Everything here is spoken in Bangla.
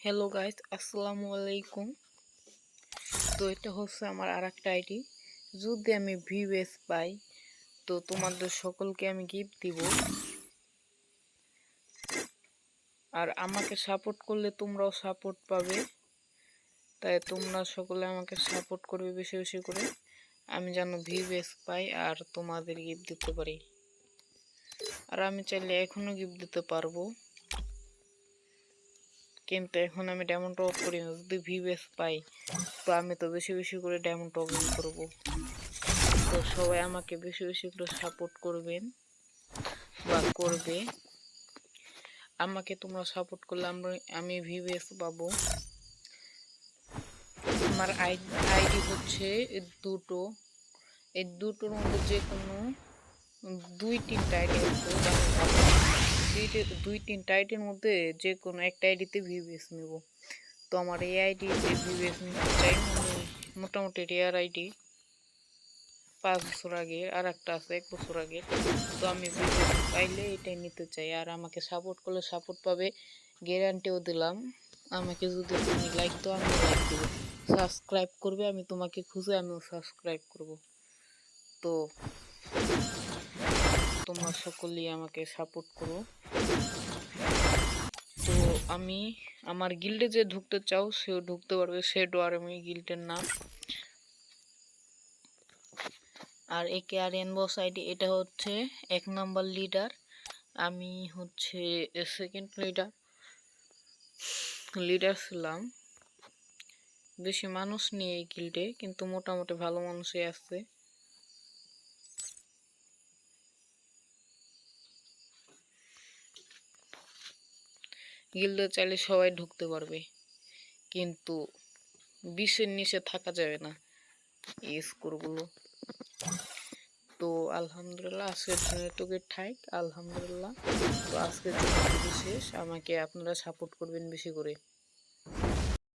হ্যালো গাইস, আসসালামু আলাইকুম। তো এটা হচ্ছে আমার আরেকটা আইডি। যদি আমি ভিউএস পাই তো তোমাদের সকলকে আমি গিফট দিব। আর আমাকে সাপোর্ট করলে তোমরাও সাপোর্ট পাবে, তাই তোমরা সকলে আমাকে সাপোর্ট করবে বেশি বেশি করে, আমি যেন ভিউএস পাই আর তোমাদের গিফট দিতে পারি। আর আমি চাইলে এখনো গিফট দিতে পারবো, কিন্তু এখন আমি ডায়মন্ড অফ করি না। যদি ভিউএস পাই তো আমি তো বেশি বেশি করে ডায়মন্ড অফ করবো। তো সবাই আমাকে বেশি বেশি করে সাপোর্ট করবেন বা করবে। আমাকে তোমরা সাপোর্ট করলে আমি ভিউএস পাবো। আমার আইডি হচ্ছে দুটো। এই দুটোর মধ্যে যে কোনো দুই তিনটা আইডি আছে, দুই তিনটা আইডির মধ্যে যে কোনো একটা আইডিতে ভিউএস নেব। তো আমার এই আইডিতে ভিউএস নিতে চাই, মোটামুটি রেয়ার আইডি, 5 বছর আগে, আর একটা আছে 1 বছর আগে। তো আমি ভিডিও পাইলে এটাই নিতে চাই। আর আমাকে সাপোর্ট করলে সাপোর্ট পাবে, গ্যারান্টিও দিলাম। আমাকে যদি তুমি লাইক দাও আমি লাইক দেবো, সাবস্ক্রাইব করবে আমি তোমাকে খুঁজে আমিও সাবস্ক্রাইব করব। তো তোমরা সকলেই আমাকে সাপোর্ট করো। তো আমি আমার গিল্ডে যে ঢুকতে চাও সেও ঢুকতে পারবে, শেডো আর্মি গিল্ডের নাম। আর একে আর এন বস আইডি, এটা হচ্ছে 1 নাম্বার লিডার, আমি হচ্ছে সেকেন্ড লিডার ছিলাম। বেশি মানুষ নেই এই গিল্ডে, কিন্তু মোটামুটি ভালো মানুষই আছে। গিল্ডে চাইলে সবাই ঢুকতে পারবে, কিন্তু 20-এর নিচে থাকা যাবে না এই স্কোরগুলো। তো আলহামদুলিল্লাহ আজকের জন্য এটুকুই ঠাইক, আলহামদুলিল্লাহ। তো আজকের জন্য শেষ, আমাকে আপনারা সাপোর্ট করবেন বেশি করে।